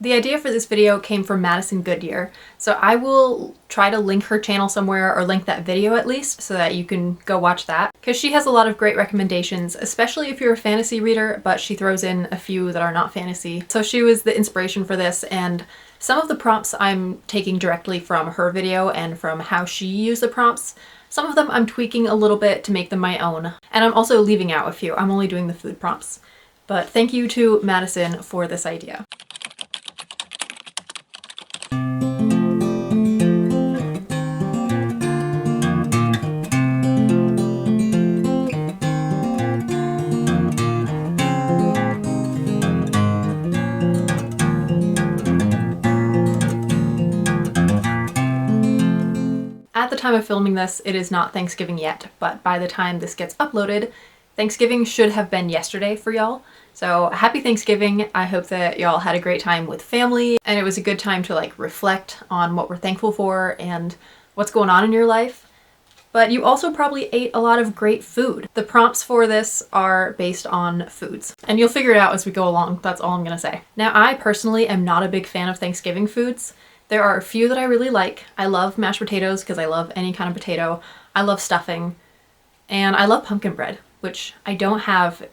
The idea for this video came from Madison Goodyear, so I will try to link her channel somewhere, or link that video at least, so that you can go watch that, because she has a lot of great recommendations, especially if you're a fantasy reader, but she throws in a few that are not fantasy. So she was the inspiration for this, and some of the prompts I'm taking directly from her video and from how she used the prompts. Some of them I'm tweaking a little bit to make them my own, and I'm also leaving out a few. I'm only doing the food prompts. But thank you to Madison for this idea. At the time of filming this, it is not Thanksgiving yet, but by the time this gets uploaded, Thanksgiving should have been yesterday for y'all. So happy Thanksgiving. I hope that y'all had a great time with family, and it was a good time to like reflect on what we're thankful for and what's going on in your life. But you also probably ate a lot of great food. The prompts for this are based on foods, and you'll figure it out as we go along. That's all I'm gonna say. Now, I personally am not a big fan of Thanksgiving foods. There are a few that I really like. I love mashed potatoes because I love any kind of potato. I love stuffing, and I love pumpkin bread, which I don't have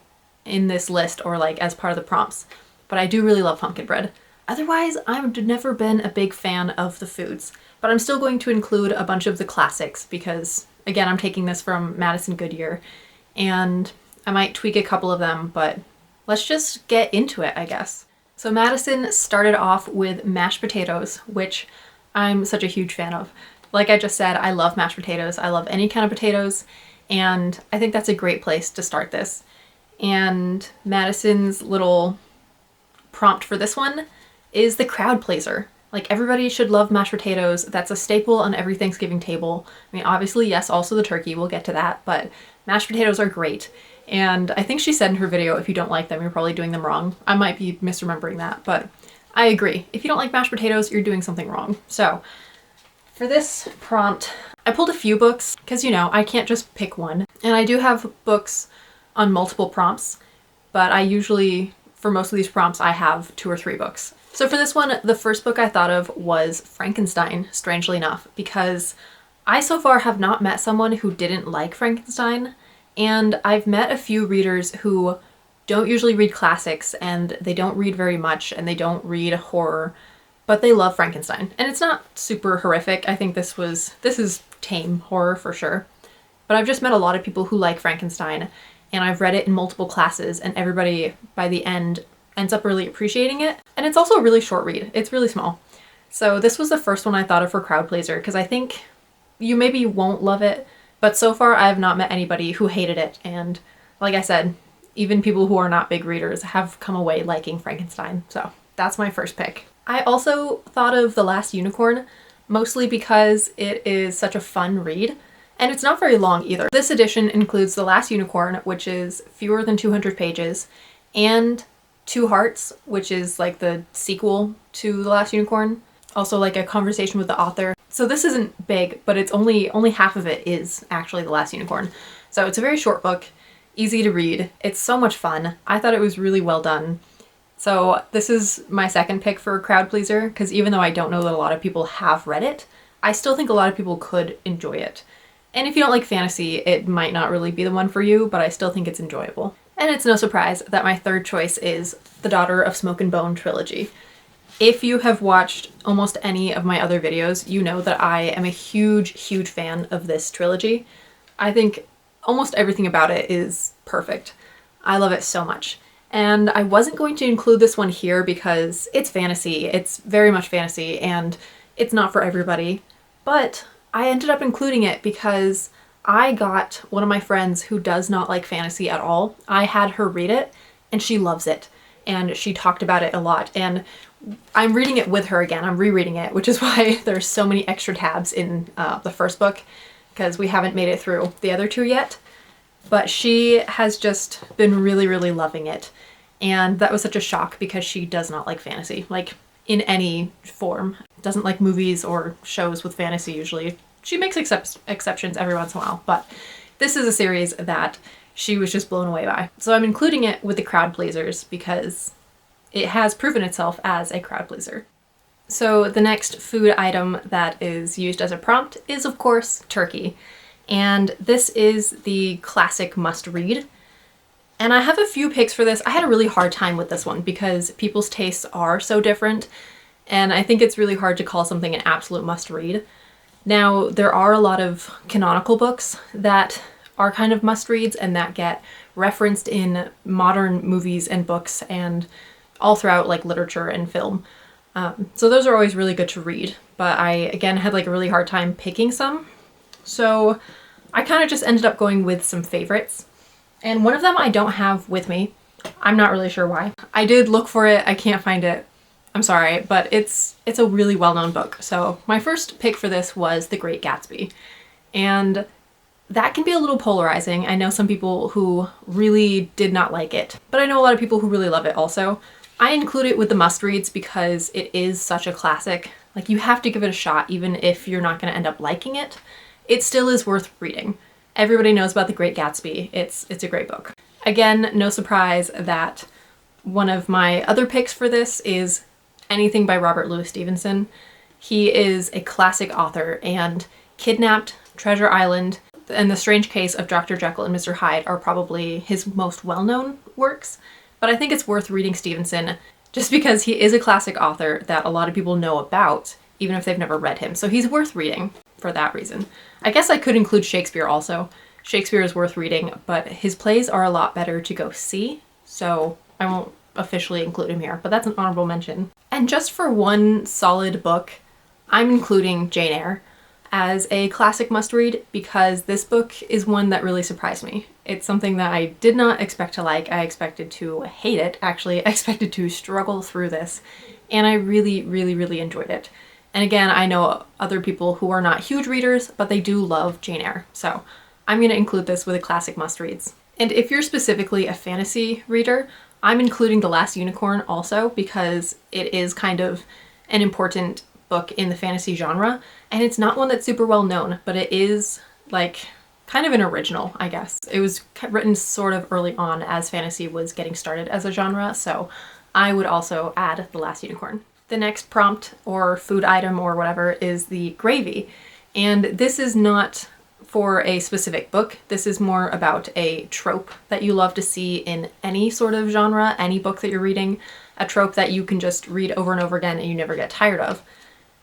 in this list or like as part of the prompts, but I do really love pumpkin bread. Otherwise, I've never been a big fan of the foods, but I'm still going to include a bunch of the classics because, again, I'm taking this from Madison Goodyear, and I might tweak a couple of them, but let's just get into it, I guess. So Madison started off with mashed potatoes, which I'm such a huge fan of. Like I just said, I love mashed potatoes. I love any kind of potatoes, and I think that's a great place to start this. And Madison's little prompt for this one is the crowd pleaser. Like, everybody should love mashed potatoes. That's a staple on every Thanksgiving table. I mean, obviously, yes, also the turkey, we'll get to that, but mashed potatoes are great. And I think she said in her video, if you don't like them, you're probably doing them wrong. I might be misremembering that, but I agree. If you don't like mashed potatoes, you're doing something wrong. So for this prompt, I pulled a few books because, you know, I can't just pick one. And I do have books on multiple prompts, but I usually, for most of these prompts, I have 2 or 3 books. So for this one, the first book I thought of was Frankenstein, strangely enough, because I so far have not met someone who didn't like Frankenstein. And I've met a few readers who don't usually read classics, and they don't read very much, and they don't read horror, but they love Frankenstein. And it's not super horrific. I think this is tame horror for sure. But I've just met a lot of people who like Frankenstein, and I've read it in multiple classes, and everybody by the end ends up really appreciating it. And it's also a really short read. It's really small. So this was the first one I thought of for crowd pleaser, because I think you maybe won't love it, but so far I have not met anybody who hated it, and like I said, even people who are not big readers have come away liking Frankenstein, so that's my first pick. I also thought of The Last Unicorn, mostly because it is such a fun read, and it's not very long either. This edition includes The Last Unicorn, which is fewer than 200 pages, and Two Hearts, which is like the sequel to The Last Unicorn, also like a conversation with the author. So this isn't big, but it's only half of it is actually The Last Unicorn. So it's a very short book, easy to read. It's so much fun. I thought it was really well done. So this is my second pick for a crowd pleaser, because even though I don't know that a lot of people have read it, I still think a lot of people could enjoy it. And if you don't like fantasy, it might not really be the one for you, but I still think it's enjoyable. And it's no surprise that my third choice is the Daughter of Smoke and Bone trilogy. If you have watched almost any of my other videos, you know that I am a huge, huge fan of this trilogy. I think almost everything about it is perfect. I love it so much. And I wasn't going to include this one here because it's fantasy. It's very much fantasy, and it's not for everybody. But I ended up including it because I got one of my friends who does not like fantasy at all. I had her read it, and she loves it. And she talked about it a lot. And I'm reading it with her again. I'm rereading it, which is why there's so many extra tabs in the first book, because we haven't made it through the other 2 yet. But she has just been really, really loving it. And that was such a shock because she does not like fantasy, like in any form. Doesn't like movies or shows with fantasy usually. She makes exceptions every once in a while, but this is a series that she was just blown away by. So I'm including it with the crowd pleasers because it has proven itself as a crowd pleaser. So the next food item that is used as a prompt is, of course, turkey. And this is the classic must-read. And I have a few picks for this. I had a really hard time with this one because people's tastes are so different, and I think it's really hard to call something an absolute must-read. Now, there are a lot of canonical books that are kind of must-reads and that get referenced in modern movies and books and all throughout like literature and film. So those are always really good to read, but I, again, had like a really hard time picking some. So I kind of just ended up going with some favorites. And one of them I don't have with me. I'm not really sure why. I did look for it, I can't find it. I'm sorry, but it's a really well-known book. So my first pick for this was The Great Gatsby. And that can be a little polarizing. I know some people who really did not like it, but I know a lot of people who really love it also. I include it with the must-reads because it is such a classic. Like, you have to give it a shot even if you're not going to end up liking it. It still is worth reading. Everybody knows about The Great Gatsby. It's a great book. Again, no surprise that one of my other picks for this is anything by Robert Louis Stevenson. He is a classic author, and Kidnapped, Treasure Island, and The Strange Case of Dr. Jekyll and Mr. Hyde are probably his most well-known works. But I think it's worth reading Stevenson just because he is a classic author that a lot of people know about, even if they've never read him. So he's worth reading for that reason. I guess I could include Shakespeare also. Shakespeare is worth reading, but his plays are a lot better to go see, so I won't officially include him here, but that's an honorable mention. And just for one solid book, I'm including Jane Eyre as a classic must-read because this book is one that really surprised me. It's something that I did not expect to like. I expected to hate it, actually. I expected to struggle through this, and I really, really, really enjoyed it. And again, I know other people who are not huge readers, but they do love Jane Eyre, so I'm going to include this with a classic must-reads. And if you're specifically a fantasy reader, I'm including The Last Unicorn also because it is kind of an important book in the fantasy genre, and it's not one that's super well known, but it is like kind of an original, I guess. It was written sort of early on as fantasy was getting started as a genre, so I would also add The Last Unicorn. The next prompt or food item or whatever is the gravy, and this is not for a specific book. This is more about a trope that you love to see in any sort of genre, any book that you're reading, a trope that you can just read over and over again and you never get tired of.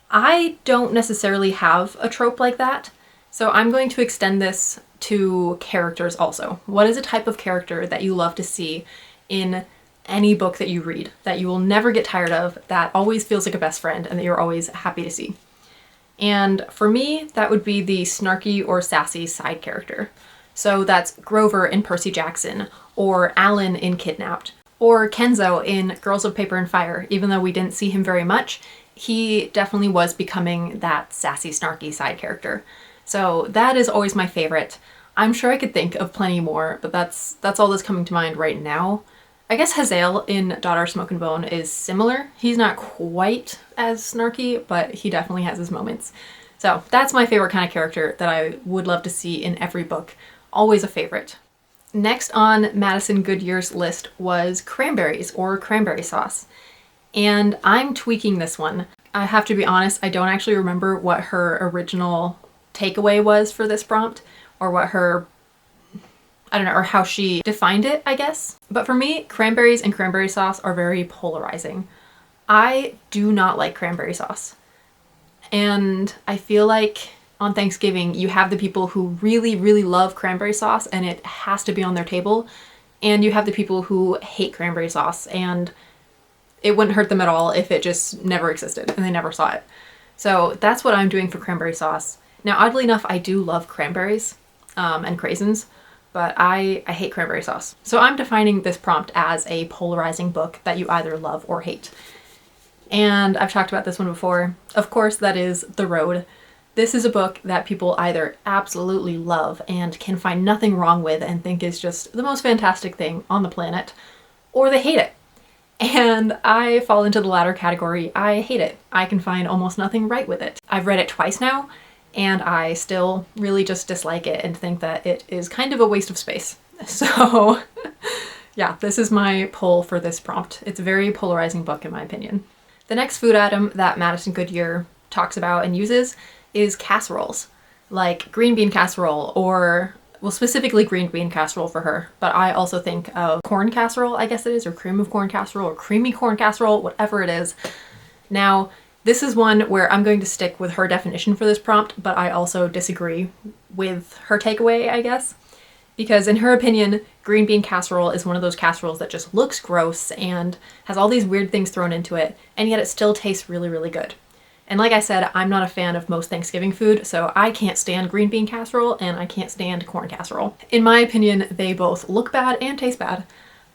I don't necessarily have a trope like that, so I'm going to extend this to characters also. What is a type of character that you love to see in any book that you read, that you will never get tired of, that always feels like a best friend, and that you're always happy to see? And for me, that would be the snarky or sassy side character. So that's Grover in Percy Jackson, or Alan in Kidnapped, or Kenzo in Girls of Paper and Fire. Even though we didn't see him very much, he definitely was becoming that sassy, snarky side character. So that is always my favorite. I'm sure I could think of plenty more, but that's all that's coming to mind right now. I guess Hazael in Daughter Smoke and Bone is similar. He's not quite as snarky, but he definitely has his moments. So that's my favorite kind of character that I would love to see in every book. Always a favorite. Next on Madison Goodyear's list was cranberries or cranberry sauce. And I'm tweaking this one. I have to be honest, I don't actually remember what her original takeaway was for this prompt, or what her, I don't know, or how she defined it, I guess. But for me, cranberries and cranberry sauce are very polarizing. I do not like cranberry sauce. And I feel like on Thanksgiving, you have the people who really, really love cranberry sauce and it has to be on their table. And you have the people who hate cranberry sauce and it wouldn't hurt them at all if it just never existed and they never saw it. So that's what I'm doing for cranberry sauce. Now, oddly enough, I do love cranberries and craisins, but I hate cranberry sauce. So I'm defining this prompt as a polarizing book that you either love or hate. And I've talked about this one before. Of course, that is The Road. This is a book that people either absolutely love and can find nothing wrong with and think is just the most fantastic thing on the planet, or they hate it. And I fall into the latter category. I hate it. I can find almost nothing right with it. I've read it twice now, and I still really just dislike it and think that it is kind of a waste of space. So Yeah, this is my pull for this prompt. It's a very polarizing book in my opinion. The next food item that Madison Goodyear talks about and uses is casseroles, like green bean casserole or, well, specifically green bean casserole for her, but I also think of corn casserole, I guess it is, or cream of corn casserole or creamy corn casserole, whatever it is. Now, this is one where I'm going to stick with her definition for this prompt, but I also disagree with her takeaway, I guess. Because in her opinion, green bean casserole is one of those casseroles that just looks gross and has all these weird things thrown into it, and yet it still tastes really, really good. And like I said, I'm not a fan of most Thanksgiving food, so I can't stand green bean casserole and I can't stand corn casserole. In my opinion, they both look bad and taste bad,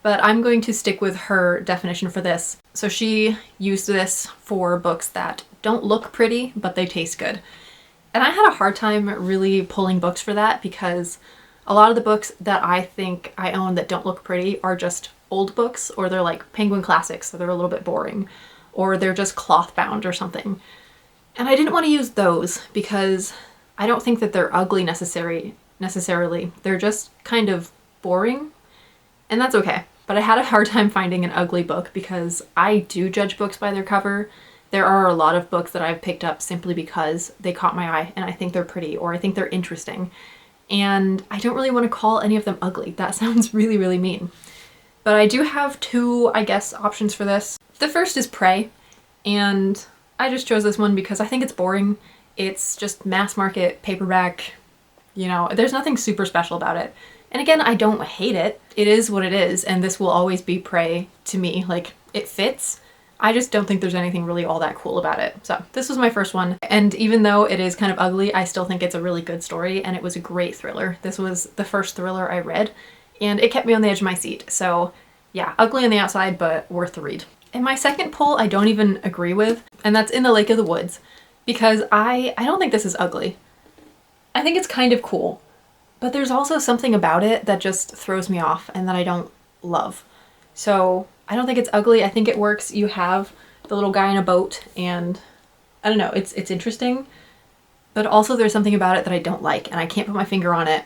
but I'm going to stick with her definition for this. So she used this for books that don't look pretty, but they taste good. And I had a hard time really pulling books for that because a lot of the books that I think I own that don't look pretty are just old books, or they're like Penguin Classics, so they're a little bit boring, or they're just cloth bound or something. And I didn't want to use those because I don't think that they're ugly necessarily. They're just kind of boring, and that's okay. But I had a hard time finding an ugly book because I do judge books by their cover. There are a lot of books that I've picked up simply because they caught my eye and I think they're pretty or I think they're interesting. And I don't really want to call any of them ugly. That sounds really, really mean. But I do have two, I guess, options for this. The first is Prey, and I just chose this one because I think it's boring. It's just mass market, paperback, you know, there's nothing super special about it. And again, I don't hate it. It is what it is, and this will always be Prey to me. Like, it fits. I just don't think there's anything really all that cool about it. So this was my first one. And even though it is kind of ugly, I still think it's a really good story and it was a great thriller. This was the first thriller I read and it kept me on the edge of my seat. So yeah, ugly on the outside, but worth the read. And my second pull, I don't even agree with, and that's In the Lake of the Woods, because I don't think this is ugly. I think it's kind of cool, but there's also something about it that just throws me off and that I don't love. So I don't think it's ugly. I think it works. You have the little guy in a boat and I don't know, it's interesting, but also there's something about it that I don't like and I can't put my finger on it,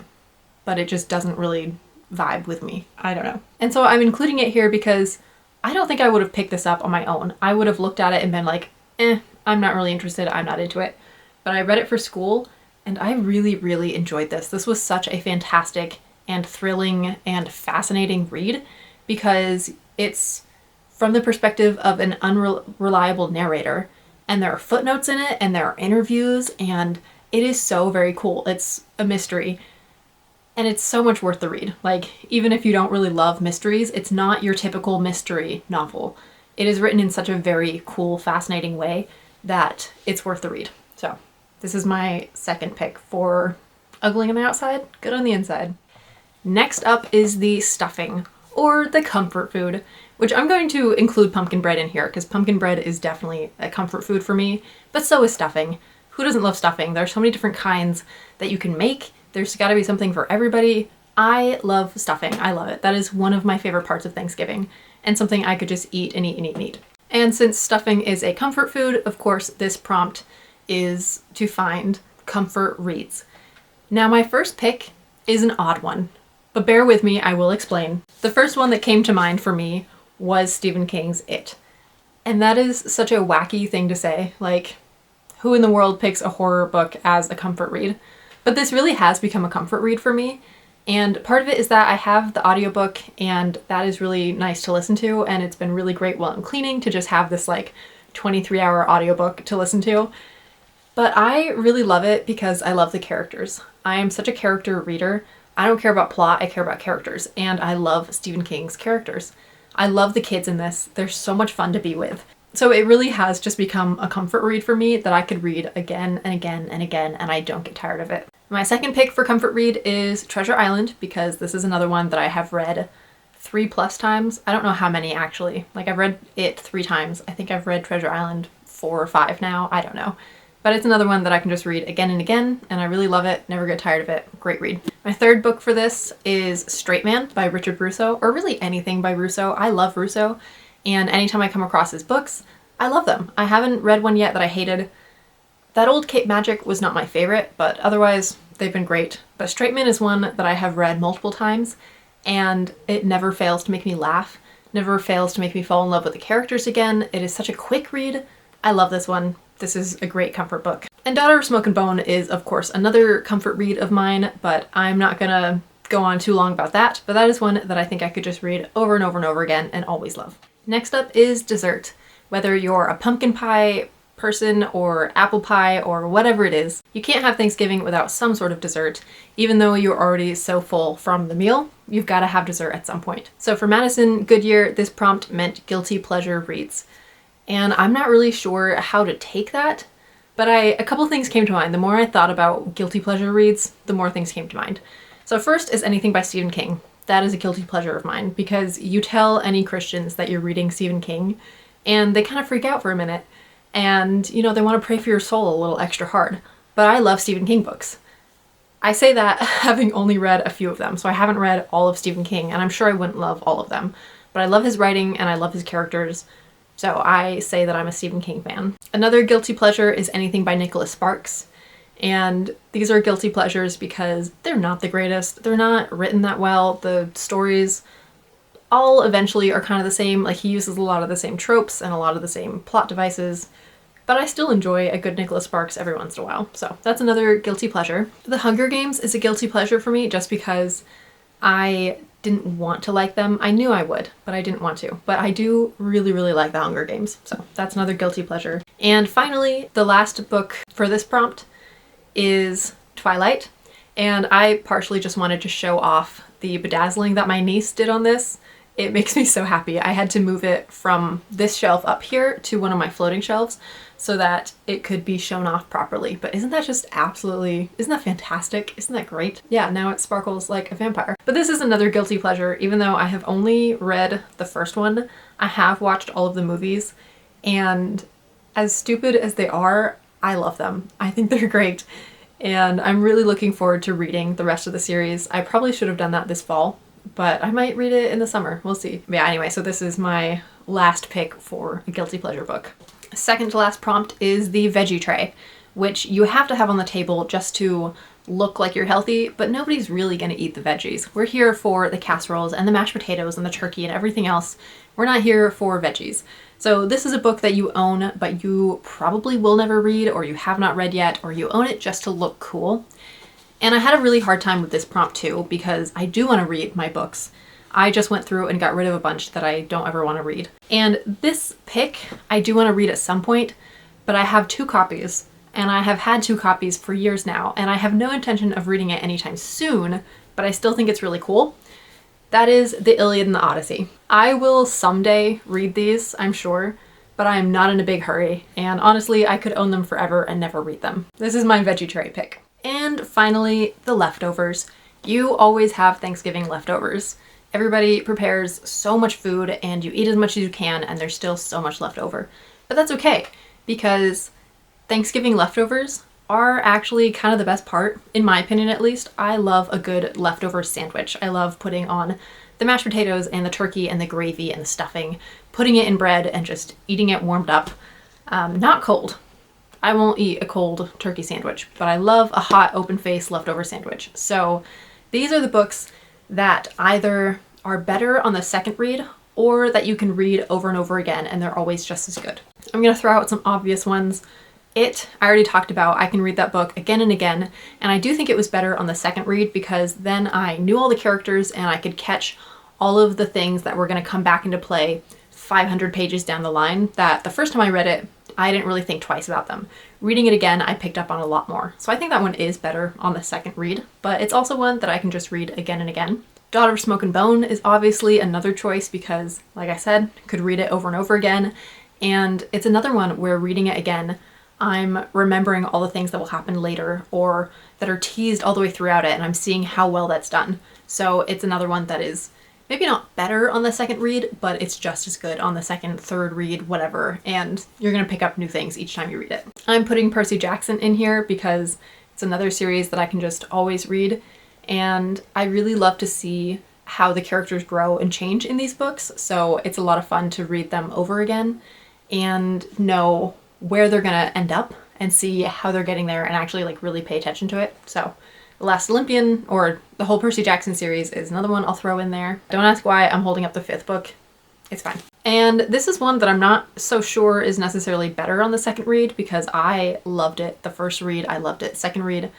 but it just doesn't really vibe with me. I don't know. And so I'm including it here because I don't think I would have picked this up on my own. I would have looked at it and been like, I'm not really interested. I'm not into it. But I read it for school and I really, really enjoyed this. This was such a fantastic and thrilling and fascinating read because it's from the perspective of an unreliable narrator, and there are footnotes in it and there are interviews and it is so very cool. It's a mystery and it's so much worth the read. Like, even if you don't really love mysteries, it's not your typical mystery novel. It is written in such a very cool, fascinating way that it's worth the read. So this is my second pick for ugly on the outside, good on the inside. Next up is the stuffing, or the comfort food, which I'm going to include pumpkin bread in here because pumpkin bread is definitely a comfort food for me, but so is stuffing. Who doesn't love stuffing? There's so many different kinds that you can make. There's got to be something for everybody. I love stuffing. I love it. That is one of my favorite parts of Thanksgiving and something I could just eat and eat and eat and eat. And since stuffing is a comfort food, of course, this prompt is to find comfort reads. Now, my first pick is an odd one, but bear with me, I will explain. The first one that came to mind for me was Stephen King's It. And that is such a wacky thing to say. Like, who in the world picks a horror book as a comfort read? But this really has become a comfort read for me. And part of it is that I have the audiobook and that is really nice to listen to, and it's been really great while I'm cleaning to just have this like 23-hour audiobook to listen to. But I really love it because I love the characters. I am such a character reader. I don't care about plot, I care about characters, and I love Stephen King's characters. I love the kids in this. They're so much fun to be with. So it really has just become a comfort read for me that I could read again and again and again, and I don't get tired of it. My second pick for comfort read is Treasure Island, because this is another one that I have read 3+ times. I don't know how many actually. Like, I've read it 3 times. I think I've read Treasure Island 4 or 5 now. I don't know. But it's another one that I can just read again and again, and I really love it, never get tired of it. Great read. My third book for this is Straight Man by Richard Russo, or really anything by Russo. I love Russo, and anytime I come across his books, I love them. I haven't read one yet that I hated. That Old Cape Magic was not my favorite, but otherwise they've been great. But Straight Man is one that I have read multiple times, and it never fails to make me laugh, never fails to make me fall in love with the characters again. It is such a quick read. I love this one. This is a great comfort book. And Daughter of Smoke and Bone is, of course, another comfort read of mine, but I'm not gonna go on too long about that, but that is one that I think I could just read over and over and over again and always love. Next up is dessert. Whether you're a pumpkin pie person or apple pie or whatever it is, you can't have Thanksgiving without some sort of dessert. Even though you're already so full from the meal, you've got to have dessert at some point. So for Madison Goodyear, this prompt meant guilty pleasure reads. And I'm not really sure how to take that, but a couple things came to mind. The more I thought about guilty pleasure reads, the more things came to mind. So first is anything by Stephen King. That is a guilty pleasure of mine because you tell any Christians that you're reading Stephen King and they kind of freak out for a minute. And, you know, they want to pray for your soul a little extra hard. But I love Stephen King books. I say that having only read a few of them, so I haven't read all of Stephen King, and I'm sure I wouldn't love all of them. But I love his writing and I love his characters, so I say that I'm a Stephen King fan. Another guilty pleasure is anything by Nicholas Sparks. And these are guilty pleasures because they're not the greatest. They're not written that well. The stories all eventually are kind of the same. Like, he uses a lot of the same tropes and a lot of the same plot devices, but I still enjoy a good Nicholas Sparks every once in a while. So that's another guilty pleasure. The Hunger Games is a guilty pleasure for me just because I didn't want to like them. I knew I would, but I didn't want to. But I do really, really like The Hunger Games. So that's another guilty pleasure. And finally, the last book for this prompt is Twilight. And I partially just wanted to show off the bedazzling that my niece did on this. It makes me so happy. I had to move it from this shelf up here to one of my floating shelves so that it could be shown off properly. But isn't that just absolutely, isn't that fantastic? Isn't that great? Yeah, now it sparkles like a vampire. But this is another guilty pleasure. Even though I have only read the first one, I have watched all of the movies, and as stupid as they are, I love them. I think they're great. And I'm really looking forward to reading the rest of the series. I probably should have done that this fall, but I might read it in the summer. We'll see. But yeah, anyway, so this is my last pick for a guilty pleasure book. Second to last prompt is the veggie tray, which you have to have on the table just to look like you're healthy, but nobody's really gonna eat the veggies. We're here for the casseroles and the mashed potatoes and the turkey and everything else. We're not here for veggies. So this is a book that you own, but you probably will never read, or you have not read yet, or you own it just to look cool. And I had a really hard time with this prompt too, because I do want to read my books. I just went through and got rid of a bunch that I don't ever want to read. And this pick, I do want to read at some point, but I have 2 copies, and I have had 2 copies for years now, and I have no intention of reading it anytime soon, but I still think it's really cool. That is The Iliad and the Odyssey. I will someday read these, I'm sure, but I am not in a big hurry, and honestly, I could own them forever and never read them. This is my veggie tray pick. And finally, the leftovers. You always have Thanksgiving leftovers. Everybody prepares so much food and you eat as much as you can and there's still so much left over. But that's okay, because Thanksgiving leftovers are actually kind of the best part, in my opinion at least. I love a good leftover sandwich. I love putting on the mashed potatoes and the turkey and the gravy and the stuffing, putting it in bread and just eating it warmed up, not cold. I won't eat a cold turkey sandwich, but I love a hot, open-faced leftover sandwich. So these are the books that either are better on the second read or that you can read over and over again and they're always just as good. I'm gonna throw out some obvious ones. I already talked about. I can read that book again and again, and I do think it was better on the second read because then I knew all the characters and I could catch all of the things that were gonna come back into play 500 pages down the line that the first time I read it, I didn't really think twice about them. Reading it again, I picked up on a lot more. So I think that one is better on the second read, but it's also one that I can just read again and again. Daughter of Smoke and Bone is obviously another choice because, like I said, could read it over and over again. And it's another one where reading it again, I'm remembering all the things that will happen later or that are teased all the way throughout it, and I'm seeing how well that's done. So it's another one that is maybe not better on the second read, but it's just as good on the second, third read, whatever, and you're gonna pick up new things each time you read it. I'm putting Percy Jackson in here because it's another series that I can just always read, and I really love to see how the characters grow and change in these books, so it's a lot of fun to read them over again and know where they're gonna end up and see how they're getting there and actually like really pay attention to it. So The Last Olympian, or the whole Percy Jackson series, is another one I'll throw in there. Don't ask why I'm holding up the 5th book. It's fine. And this is one that I'm not so sure is necessarily better on the second read, because I loved it the first read, I loved it second read.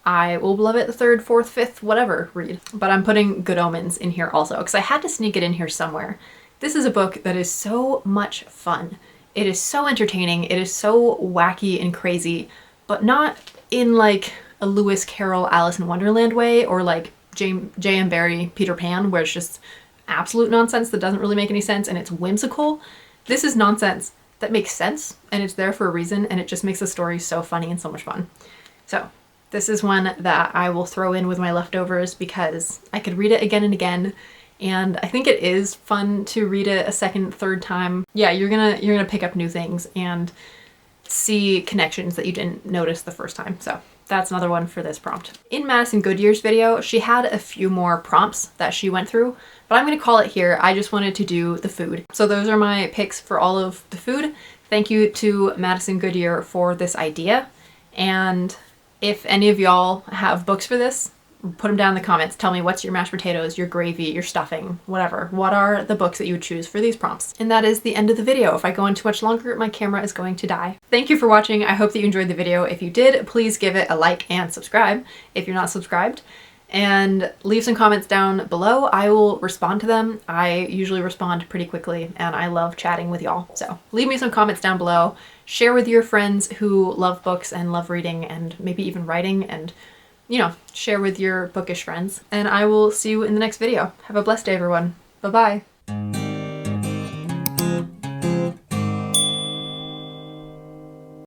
I will love it the 3rd, 4th, 5th, whatever read. But I'm putting Good Omens in here also, because I had to sneak it in here somewhere. This is a book that is so much fun. It is so entertaining, it is so wacky and crazy, but not in like a Lewis Carroll Alice in Wonderland way, or like J.M. Barrie Peter Pan, where it's just absolute nonsense that doesn't really make any sense and it's whimsical. This is nonsense that makes sense and it's there for a reason, and it just makes the story so funny and so much fun. So this is one that I will throw in with my leftovers because I could read it again and again, and I think it is fun to read it a second, third time. Yeah, you're gonna pick up new things and see connections that you didn't notice the first time. So that's another one for this prompt. In Madison Goodyear's video, she had a few more prompts that she went through, but I'm gonna call it here. I just wanted to do the food. So those are my picks for all of the food. Thank you to Madison Goodyear for this idea. And if any of y'all have books for this, put them down in the comments. Tell me what's your mashed potatoes, your gravy, your stuffing, whatever. What are the books that you would choose for these prompts? And that is the end of the video. If I go on too much longer, my camera is going to die. Thank you for watching. I hope that you enjoyed the video. If you did, please give it a like and subscribe if you're not subscribed. And leave some comments down below. I will respond to them. I usually respond pretty quickly and I love chatting with y'all. So leave me some comments down below. Share with your friends who love books and love reading and maybe even writing, and you know, share with your bookish friends. And I will see you in the next video. Have a blessed day, everyone. Bye-bye.